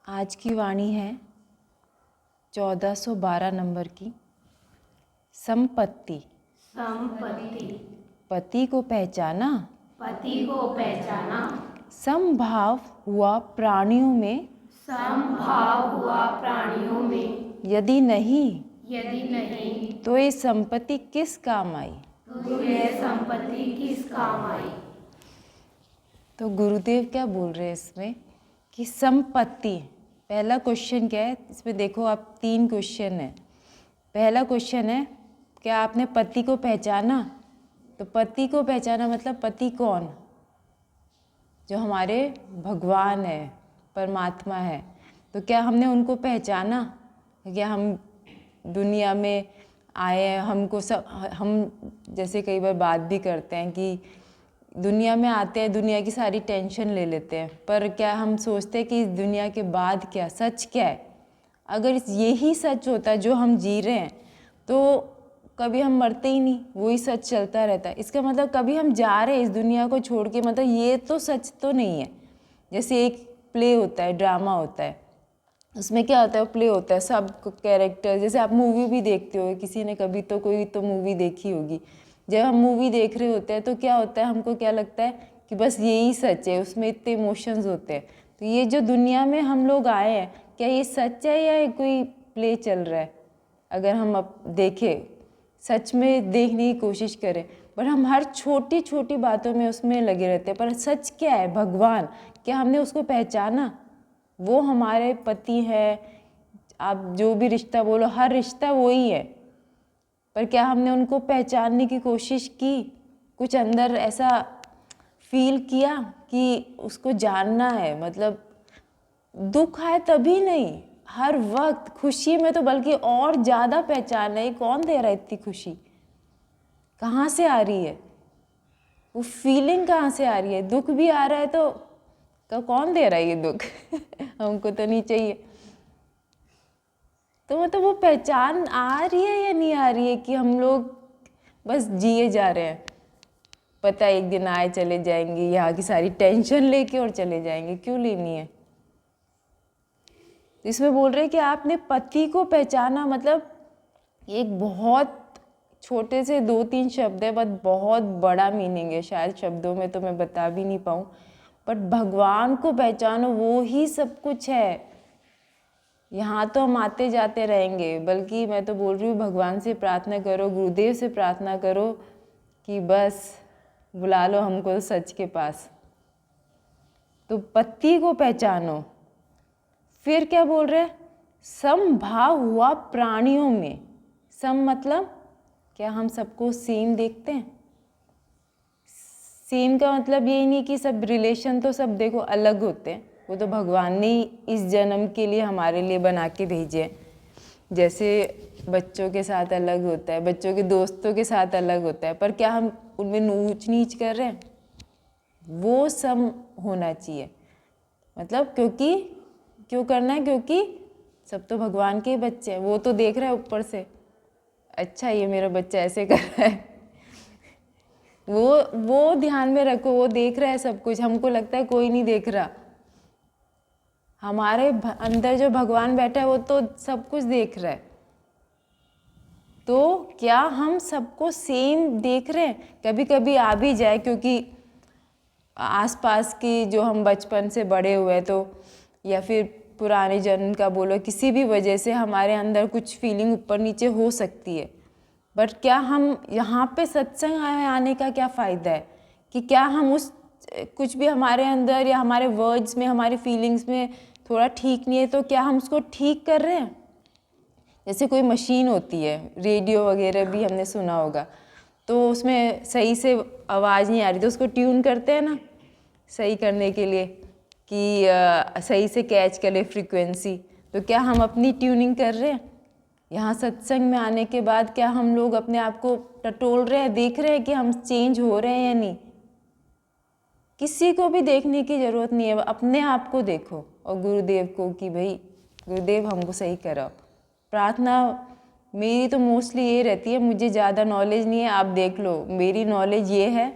आज की वाणी है 1412 नंबर की। संपत्ति पति को पहचाना, समभाव हुआ प्राणियों में, यदि नहीं तो ये संपत्ति किस काम आई। तो गुरुदेव क्या बोल रहे हैं इसमें कि संपत्ति, पहला क्वेश्चन क्या है इसमें, देखो आप 3 क्वेश्चन है। पहला क्वेश्चन है क्या आपने पति को पहचाना। तो पति को पहचाना मतलब पति कौन, जो हमारे भगवान है, परमात्मा है। तो क्या हमने उनको पहचाना। क्या हम दुनिया में आए हैं, हमको सब, हम जैसे कई बार बात भी करते हैं कि दुनिया में आते हैं, दुनिया की सारी टेंशन ले लेते हैं, पर क्या हम सोचते हैं कि इस दुनिया के बाद क्या, सच क्या है। अगर यही सच होता जो हम जी रहे हैं तो कभी हम मरते ही नहीं, वही सच चलता रहता है। इसका मतलब कभी हम जा रहे हैं इस दुनिया को छोड़ के, मतलब ये तो सच तो नहीं है। जैसे एक प्ले होता है, ड्रामा होता है, उसमें क्या होता है, प्ले होता है, सब कैरेक्टर, जैसे आप मूवी भी देखते हो, किसी ने कभी तो कोई तो मूवी देखी होगी। जब हम मूवी देख रहे होते हैं तो क्या होता है, हमको क्या लगता है कि बस यही सच है, उसमें इतने इमोशंस होते हैं। तो ये जो दुनिया में हम लोग आए हैं, क्या ये सच है या कोई प्ले चल रहा है। अगर हम अब देखें, सच में देखने की कोशिश करें, पर हम हर छोटी छोटी बातों में उसमें लगे रहते हैं। पर सच क्या है, भगवान, क्या हमने उसको पहचाना। वो हमारे पति है, आप जो भी रिश्ता बोलो, हर रिश्ता वही है, पर क्या हमने उनको पहचानने की कोशिश की। कुछ अंदर ऐसा फील किया कि उसको जानना है। मतलब दुख आए तभी नहीं, हर वक्त, खुशी में तो बल्कि और ज़्यादा पहचानना है। कौन दे रहा है इतनी खुशी, कहाँ से आ रही है, वो फीलिंग कहाँ से आ रही है। दुख भी आ रहा है तो कौन दे रहा है ये दुख हमको तो नहीं चाहिए। तो मतलब वो पहचान आ रही है या नहीं आ रही है कि हम लोग बस जिए जा रहे हैं। पता है एक दिन आए चले जाएंगे, यहाँ की सारी टेंशन लेके और चले जाएंगे, क्यों लेनी है। तो इसमें बोल रहे हैं कि आपने पति को पहचाना, मतलब एक बहुत छोटे से 2-3 शब्द है, बट बहुत बड़ा मीनिंग है। शायद शब्दों में तो मैं बता भी नहीं पाऊँ, बट भगवान को पहचानो, वो ही सब कुछ है। यहाँ तो हम आते जाते रहेंगे, बल्कि मैं तो बोल रही हूँ भगवान से प्रार्थना करो, गुरुदेव से प्रार्थना करो कि बस बुला लो हमको सच के पास। तो पति को पहचानो। फिर क्या बोल रहे, समभाव हुआ प्राणियों में। सम मतलब क्या हम सबको सेम देखते हैं। सेम का मतलब यही नहीं कि सब रिलेशन तो सब देखो अलग होते हैं, वो तो भगवान ने ही इस जन्म के लिए हमारे लिए बना के भेजे हैं। जैसे बच्चों के साथ अलग होता है, बच्चों के दोस्तों के साथ अलग होता है, पर क्या हम उनमें ऊंच नीच कर रहे हैं। वो सम होना चाहिए। मतलब क्यों करना है, क्योंकि सब तो भगवान के बच्चे हैं। वो तो देख रहा है ऊपर से, अच्छा ये मेरा बच्चा ऐसे कर रहा है, वो ध्यान में रखो। वो देख रहा है सब कुछ, हमको लगता है कोई नहीं देख रहा। हमारे अंदर जो भगवान बैठा है वो तो सब कुछ देख रहा है। तो क्या हम सबको सेम देख रहे हैं। कभी कभी आ भी जाए, क्योंकि आसपास की जो हम बचपन से बड़े हुए, तो या फिर पुराने जन्म का बोलो, किसी भी वजह से हमारे अंदर कुछ फीलिंग ऊपर नीचे हो सकती है। बट क्या हम यहाँ पे सत्संग आने का क्या फ़ायदा है कि क्या हम उस कुछ भी हमारे अंदर या हमारे वर्ड्स में, हमारे फीलिंग्स में थोड़ा ठीक नहीं है, तो क्या हम उसको ठीक कर रहे हैं। जैसे कोई मशीन होती है, रेडियो वगैरह भी हमने सुना होगा, तो उसमें सही से आवाज़ नहीं आ रही तो उसको ट्यून करते हैं ना, सही करने के लिए कि सही से कैच करे फ्रीक्वेंसी। तो क्या हम अपनी ट्यूनिंग कर रहे हैं। यहाँ सत्संग में आने के बाद क्या हम लोग अपने आप को टटोल रहे हैं, देख रहे हैं कि हम चेंज हो रहे हैं या नहीं। किसी को भी देखने की ज़रूरत नहीं है, अपने आप को देखो और गुरुदेव को कि भाई गुरुदेव हमको सही कराओ। प्रार्थना मेरी तो मोस्टली ये रहती है, मुझे ज़्यादा नॉलेज नहीं है, आप देख लो, मेरी नॉलेज ये है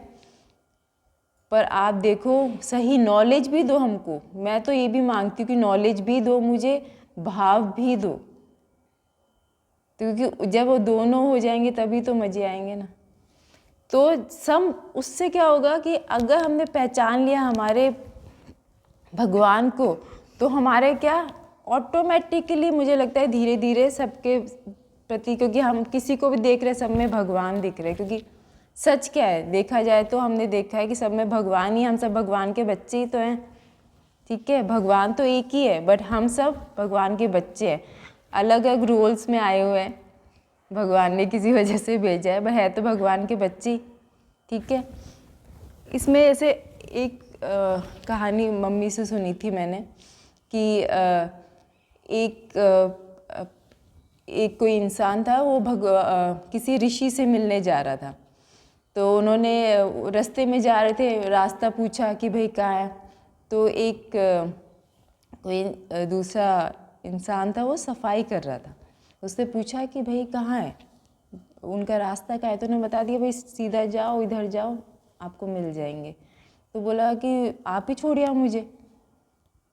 पर आप देखो सही नॉलेज भी दो हमको। मैं तो ये भी मांगती हूँ कि नॉलेज भी दो मुझे, भाव भी दो, क्योंकि जब वो दोनों हो जाएंगे तभी तो मज़े आएंगे ना। तो सब उससे क्या होगा कि अगर हमने पहचान लिया हमारे भगवान को, तो हमारे क्या ऑटोमेटिकली मुझे लगता है धीरे धीरे सबके प्रति, क्योंकि हम किसी को भी देख रहे सब में भगवान दिख रहे, क्योंकि सच क्या है देखा जाए तो हमने देखा है कि सब में भगवान ही, हम सब भगवान के बच्चे ही तो हैं। ठीक है, भगवान तो एक ही है, बट हम सब भगवान के बच्चे हैं, अलग अलग रोल्स में आए हुए हैं। भगवान ने किसी वजह से भेजा है, बट है तो भगवान के बच्चे। ठीक है, इसमें ऐसे एक कहानी मम्मी से सुनी थी मैंने कि एक कोई इंसान था, वो किसी ऋषि से मिलने जा रहा था। तो उन्होंने रास्ते में जा रहे थे, रास्ता पूछा कि भाई कहाँ है। तो एक कोई दूसरा इंसान था, वो सफाई कर रहा था। उसने पूछा कि भाई कहाँ है, उनका रास्ता क्या है। तो उन्होंने बता दिया भाई सीधा जाओ, इधर जाओ, आपको मिल जाएंगे। तो बोला कि आप ही छोड़िए मुझे।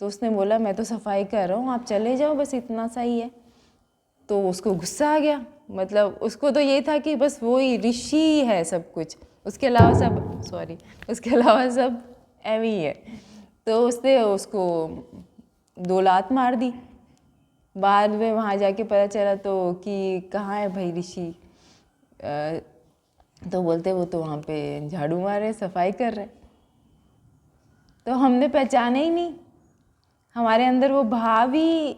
तो उसने बोला मैं तो सफाई कर रहा हूँ, आप चले जाओ, बस इतना सा ही है। तो उसको गुस्सा आ गया, मतलब उसको तो ये था कि बस वो ही ऋषि है सब कुछ, उसके अलावा सब ऐवे ही है। तो उसने उसको 2 लात मार दी। बाद में वहाँ जाके पता चला तो कि कहाँ है भाई ऋषि। तो बोलते वो तो वहाँ पे झाड़ू मार रहे, सफाई कर रहे। तो हमने पहचाना ही नहीं, हमारे अंदर वो भाव ही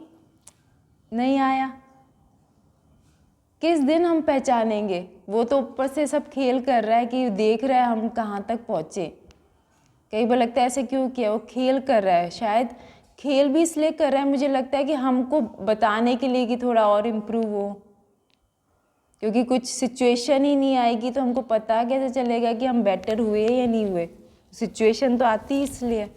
नहीं आया। किस दिन हम पहचानेंगे? वो तो ऊपर से सब खेल कर रहा है कि देख रहा है हम कहाँ तक पहुँचे। कई बार लगता है ऐसे क्यों किया, वो खेल कर रहा है। शायद खेल भी इसलिए कर रहा है मुझे लगता है कि हमको बताने के लिए कि थोड़ा और इम्प्रूव हो, क्योंकि कुछ सिचुएशन ही नहीं आएगी तो हमको पता कैसे चलेगा कि हम बेटर हुए या नहीं हुए। सिचुएशन तो आती इसलिए।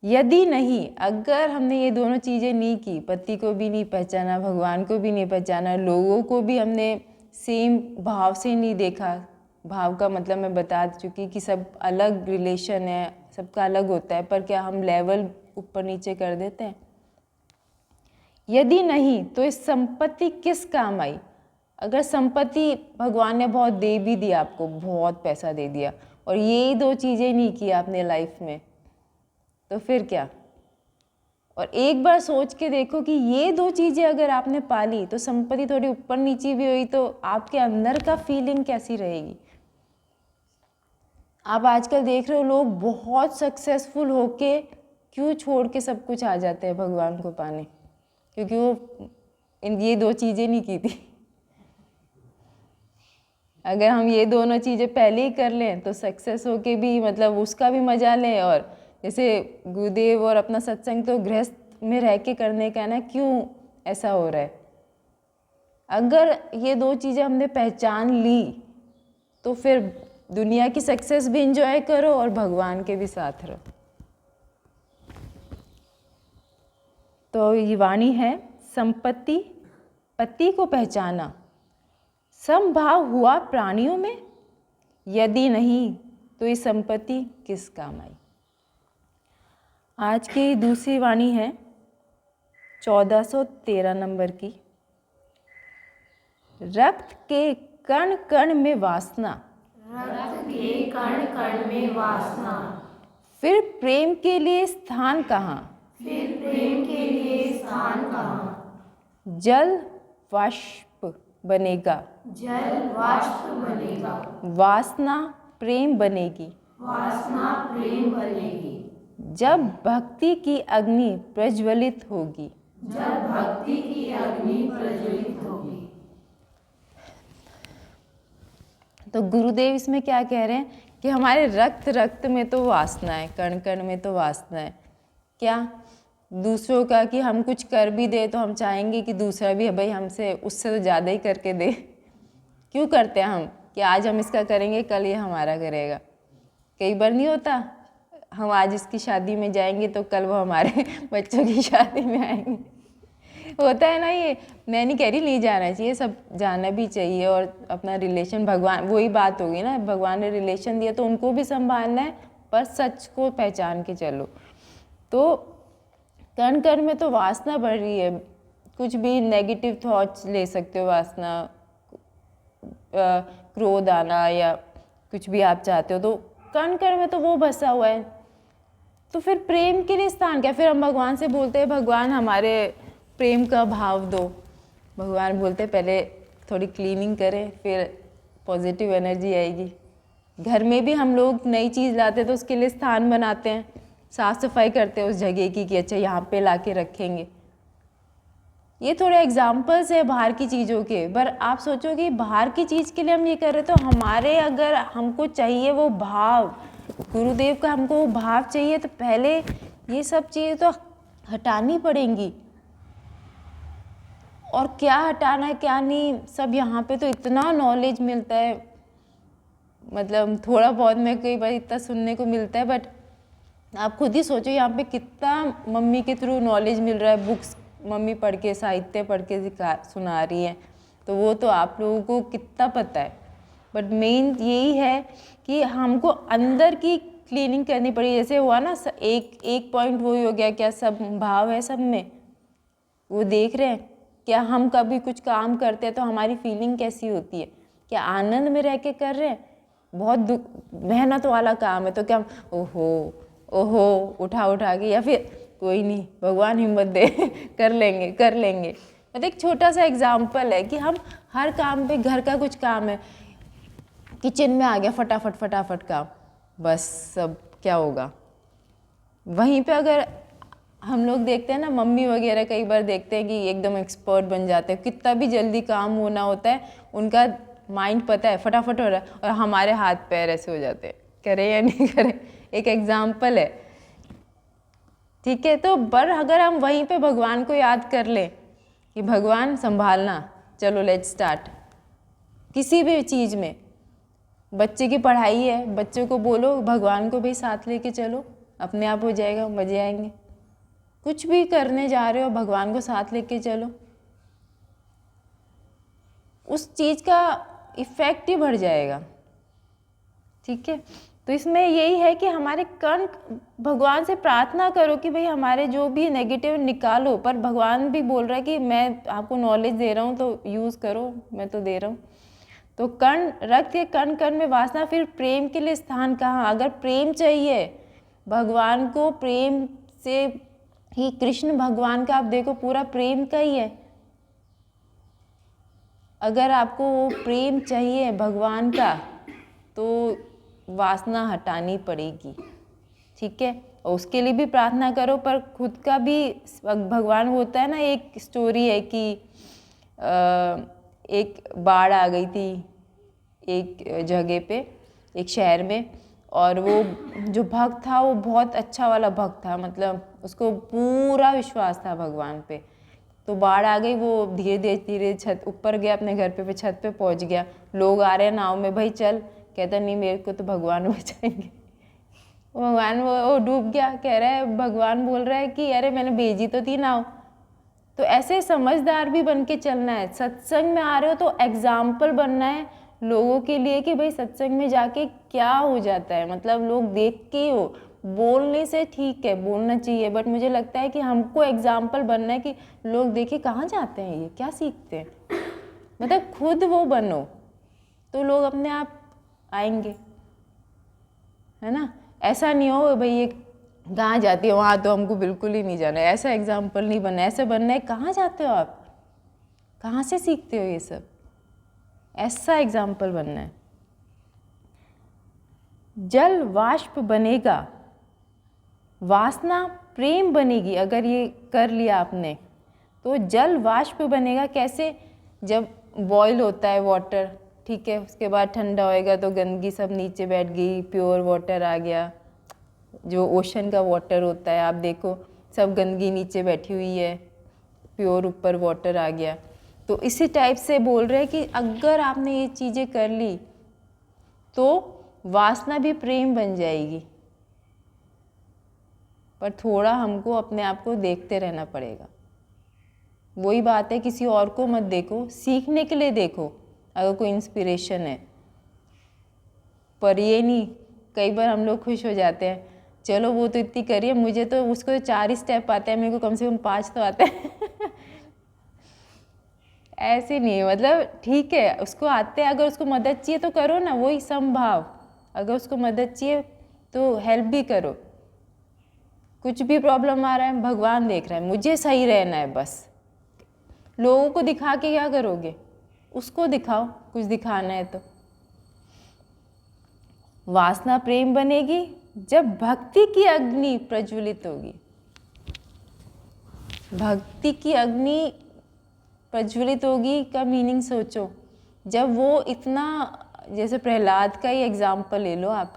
यदि नहीं, अगर हमने ये दोनों चीज़ें नहीं की, पति को भी नहीं पहचाना, भगवान को भी नहीं पहचाना, लोगों को भी हमने सेम भाव से नहीं देखा। भाव का मतलब मैं बता चुकी कि सब अलग रिलेशन है, सबका अलग होता है, पर क्या हम लेवल ऊपर नीचे कर देते हैं? यदि नहीं तो इस संपत्ति किस काम आई? अगर संपत्ति भगवान ने बहुत दे भी दिया, आपको बहुत पैसा दे दिया, और ये 2 चीज़ें नहीं की आपने लाइफ में, तो फिर क्या? और एक बार सोच के देखो कि ये 2 चीज़ें अगर आपने पाली, तो संपत्ति थोड़ी ऊपर नीचे भी हुई तो आपके अंदर का फीलिंग कैसी रहेगी? आप आजकल देख रहे हो लोग बहुत सक्सेसफुल होके क्यों छोड़ के सब कुछ आ जाते हैं भगवान को पाने? क्योंकि वो ये 2 चीज़ें नहीं की थी। अगर हम ये दोनों चीज़ें पहले ही कर लें तो सक्सेस होके भी मतलब उसका भी मजा लें। और जैसे गुरुदेव और अपना सत्संग तो गृहस्थ में रह के करने का है ना, क्यों ऐसा हो रहा है? अगर ये 2 चीज़ें हमने पहचान ली तो फिर दुनिया की सक्सेस भी इंजॉय करो और भगवान के भी साथ रहो। तो ये वाणी है, संपत्ति पति को पहचाना, समभाव हुआ प्राणियों में, यदि नहीं तो ये संपत्ति किस काम आई? आज की दूसरी वाणी है 1413 नंबर की। रक्त के कण कण में वासना, रक्त के कण कण में वासना, फिर प्रेम के लिए स्थान कहाँ? फिर प्रेम के लिए स्थान कहाँ? जल वाष्प बनेगा, जल वाष्प बनेगा, वासना प्रेम बनेगी, वासना प्रेम बनेगी। जब भक्ति की अग्नि प्रज्वलित होगी। जब भक्ति की अग्नि प्रज्वलित होगी। तो गुरुदेव इसमें क्या कह रहे हैं कि हमारे रक्त में तो वासना है, कण कण में तो वासना है। क्या? दूसरों का कि हम कुछ कर भी दे तो हम चाहेंगे कि दूसरा भी भाई हमसे उससे तो ज़्यादा ही करके दे। क्यों करते हैं हम कि आज हम इसका करेंगे, कल ये हमारा करेगा? कई बार नहीं होता, हम आज इसकी शादी में जाएंगे तो कल वो हमारे बच्चों की शादी में आएंगे। होता है ना ये, मैं नहीं कह रही नहीं जाना चाहिए, सब जाना भी चाहिए, और अपना रिलेशन भगवान, वही बात होगी ना, भगवान ने रिलेशन दिया तो उनको भी संभालना है, पर सच को पहचान के चलो। तो कण कण में तो वासना बढ़ रही है, कुछ भी नेगेटिव थॉट्स ले सकते हो, वासना, क्रोध आना या कुछ भी आप चाहते हो, तो कण कण में तो वो बसा हुआ है। तो फिर प्रेम के लिए स्थान क्या? फिर हम भगवान से बोलते हैं भगवान हमारे प्रेम का भाव दो। भगवान बोलते हैं पहले थोड़ी क्लीनिंग करें, फिर पॉजिटिव एनर्जी आएगी। घर में भी हम लोग नई चीज़ लाते हैं तो उसके लिए स्थान बनाते हैं, साफ सफाई करते हैं उस जगह की कि अच्छा यहाँ पे ला के रखेंगे। ये थोड़े एग्जाम्पल्स है बाहर की चीज़ों के, पर आप सोचो कि बाहर की चीज़ के लिए हम ये कर रहे, तो हमारे अगर हमको चाहिए वो भाव, गुरुदेव का हमको वो भाव चाहिए, तो पहले ये सब चीज़ें तो हटानी पड़ेंगी। और क्या हटाना है क्या नहीं, सब यहाँ पे तो इतना नॉलेज मिलता है, मतलब थोड़ा बहुत में कई बार इतना सुनने को मिलता है, बट आप खुद ही सोचो यहाँ पे कितना मम्मी के थ्रू नॉलेज मिल रहा है, बुक्स मम्मी पढ़ के, साहित्य पढ़ के सुना रही है, तो वो तो आप लोगों को कितना पता है। बट मेन यही है कि हमको अंदर की क्लीनिंग करनी पड़ी। जैसे हुआ ना, एक पॉइंट वही हो गया, क्या सब भाव है सब में, वो देख रहे हैं क्या हम कभी कुछ काम करते हैं तो हमारी फीलिंग कैसी होती है, क्या आनंद में रह के कर रहे हैं, बहुत मेहनत वाला काम है तो क्या ओहो ओहो उठा के, या फिर कोई नहीं भगवान हिम्मत दे कर लेंगे कर लेंगे। मतलब एक छोटा सा एग्जाम्पल है कि हम हर काम पे, घर का कुछ काम है, किचन में आ गया फटाफट काम, बस सब क्या होगा। वहीं पे अगर हम लोग देखते हैं ना, मम्मी वगैरह कई बार देखते हैं कि एकदम एक्सपर्ट बन जाते हैं, कितना भी जल्दी काम होना होता है, उनका माइंड पता है फटाफट हो रहा है, और हमारे हाथ पैर ऐसे हो जाते हैं, करें या नहीं करें। एक एग्जाम्पल है, ठीक है। तो पर अगर हम वहीं पे भगवान को याद कर लें कि भगवान संभालना, चलो लेट्स स्टार्ट। किसी भी चीज़ में, बच्चे की पढ़ाई है, बच्चे को बोलो भगवान को भी साथ लेके चलो, अपने आप हो जाएगा, मजे आएंगे। कुछ भी करने जा रहे हो भगवान को साथ लेके चलो, उस चीज़ का इफेक्ट ही बढ़ जाएगा, ठीक है। तो इसमें यही है कि हमारे कण, भगवान से प्रार्थना करो कि भाई हमारे जो भी नेगेटिव निकालो, पर भगवान भी बोल रहा है कि मैं आपको नॉलेज दे रहा हूँ तो यूज़ करो, मैं तो दे रहा हूँ। तो कण रख के कण कण में वासना, फिर प्रेम के लिए स्थान कहाँ? अगर प्रेम चाहिए भगवान को, प्रेम से ही कृष्ण भगवान का आप देखो पूरा प्रेम का ही है। अगर आपको वो प्रेम चाहिए भगवान का तो वासना हटानी पड़ेगी, ठीक है। और उसके लिए भी प्रार्थना करो, पर खुद का भी भगवान होता है ना। एक स्टोरी है कि एक बाढ़ आ गई थी एक जगह पे, एक शहर में, और वो जो भक्त था वो बहुत अच्छा वाला भक्त था, मतलब उसको पूरा विश्वास था भगवान पे। तो बाढ़ आ गई, वो धीरे धीरे छत ऊपर गया, अपने घर पे छत पे पहुंच गया। लोग आ रहे हैं नाव में, भाई चल, कहता नहीं मेरे को तो भगवान बचाएंगे। भगवान वो डूब गया, कह रहा है, भगवान बोल रहा है कि अरे मैंने भेजी तो थी नाव। तो ऐसे समझदार भी बन के चलना है। सत्संग में आ रहे हो तो एग्जाम्पल बनना है लोगों के लिए कि भाई सत्संग में जाके क्या हो जाता है, मतलब लोग देख के हो। बोलने से ठीक है, बोलना चाहिए, बट मुझे लगता है कि हमको एग्जाम्पल बनना है कि लोग देखे कहाँ जाते हैं, ये क्या सीखते हैं, मतलब खुद वो बनो तो लोग अपने आप आएंगे, है ना। ऐसा नहीं हो भाई ये कहाँ जाती है, वहाँ तो हमको बिल्कुल ही नहीं जाना है, ऐसा एग्जाम्पल नहीं बनना है। ऐसा बनना है कहाँ जाते हो आप, कहाँ से सीखते हो ये सब, ऐसा एग्जाम्पल बनना है। जल वाष्प बनेगा, वासना प्रेम बनेगी। अगर ये कर लिया आपने तो जल वाष्प बनेगा। कैसे? जब बॉईल होता है वाटर, ठीक है, उसके बाद ठंडा होएगा तो गंदगी सब नीचे बैठ गई, प्योर वाटर आ गया। जो ओशन का वाटर होता है, आप देखो सब गंदगी नीचे बैठी हुई है, प्योर ऊपर वाटर आ गया। तो इसी टाइप से बोल रहे हैं कि अगर आपने ये चीज़ें कर ली तो वासना भी प्रेम बन जाएगी, पर थोड़ा हमको अपने आप को देखते रहना पड़ेगा। वही बात है, किसी और को मत देखो, सीखने के लिए देखो अगर कोई इंस्पिरेशन है। पर ये नहीं, कई बार हम लोग खुश हो जाते हैं, चलो वो तो इतनी करिए, मुझे तो उसको तो 4 ही स्टेप आते हैं, मेरे को कम से कम 5 तो आते हैं। ऐसे नहीं, मतलब ठीक है उसको आते हैं, अगर उसको मदद चाहिए तो करो ना, वही समभाव। अगर उसको मदद चाहिए तो हेल्प भी करो। कुछ भी प्रॉब्लम आ रहा है, भगवान देख रहा है, मुझे सही रहना है बस। लोगों को दिखा के क्या करोगे, उसको दिखाओ, कुछ दिखाना है तो। वासना प्रेम बनेगी जब भक्ति की अग्नि प्रज्वलित होगी। भक्ति की अग्नि प्रज्वलित होगी का मीनिंग सोचो, जब वो इतना, जैसे प्रहलाद का ही एग्जाम्पल ले लो आप,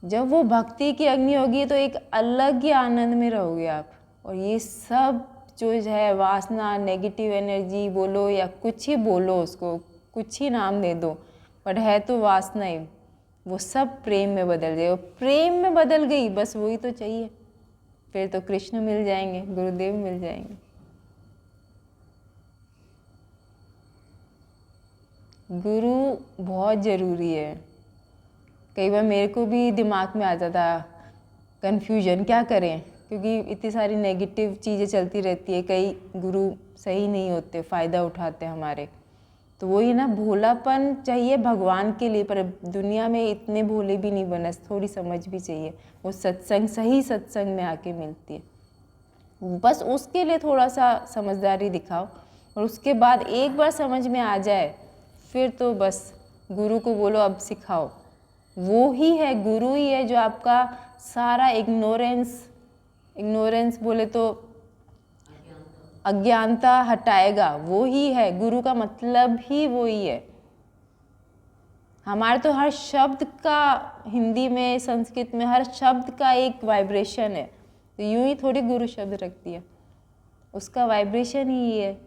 जब वो भक्ति की अग्नि होगी तो एक अलग ही आनंद में रहोगे आप। और ये सब जो है वासना, नेगेटिव एनर्जी बोलो या कुछ ही बोलो, उसको कुछ ही नाम दे दो, बट है तो वासना ही, वो सब प्रेम में बदल जाए। प्रेम में बदल गई, बस वही तो चाहिए, फिर तो कृष्ण मिल जाएंगे, गुरुदेव मिल जाएंगे। गुरु बहुत ज़रूरी है। कई बार मेरे को भी दिमाग में आता था कन्फ्यूजन, क्या करें, क्योंकि इतनी सारी नेगेटिव चीज़ें चलती रहती है, कई गुरु सही नहीं होते, फ़ायदा उठाते हैं हमारे। तो वही ना, भोलापन चाहिए भगवान के लिए, पर दुनिया में इतने भोले भी नहीं बनस, थोड़ी समझ भी चाहिए। वो सत्संग, सही सत्संग में आके मिलती है, बस उसके लिए थोड़ा सा समझदारी दिखाओ। और उसके बाद एक बार समझ में आ जाए, फिर तो बस गुरु को बोलो अब सिखाओ। वो ही है, गुरु ही है जो आपका सारा इग्नोरेंस बोले तो अज्ञानता हटाएगा, वो ही है। गुरु का मतलब ही वो ही है। हमारे तो हर शब्द का, हिंदी में संस्कृत में हर शब्द का एक वाइब्रेशन है, तो यूं ही थोड़ी गुरु शब्द रखती है, उसका वाइब्रेशन ही है।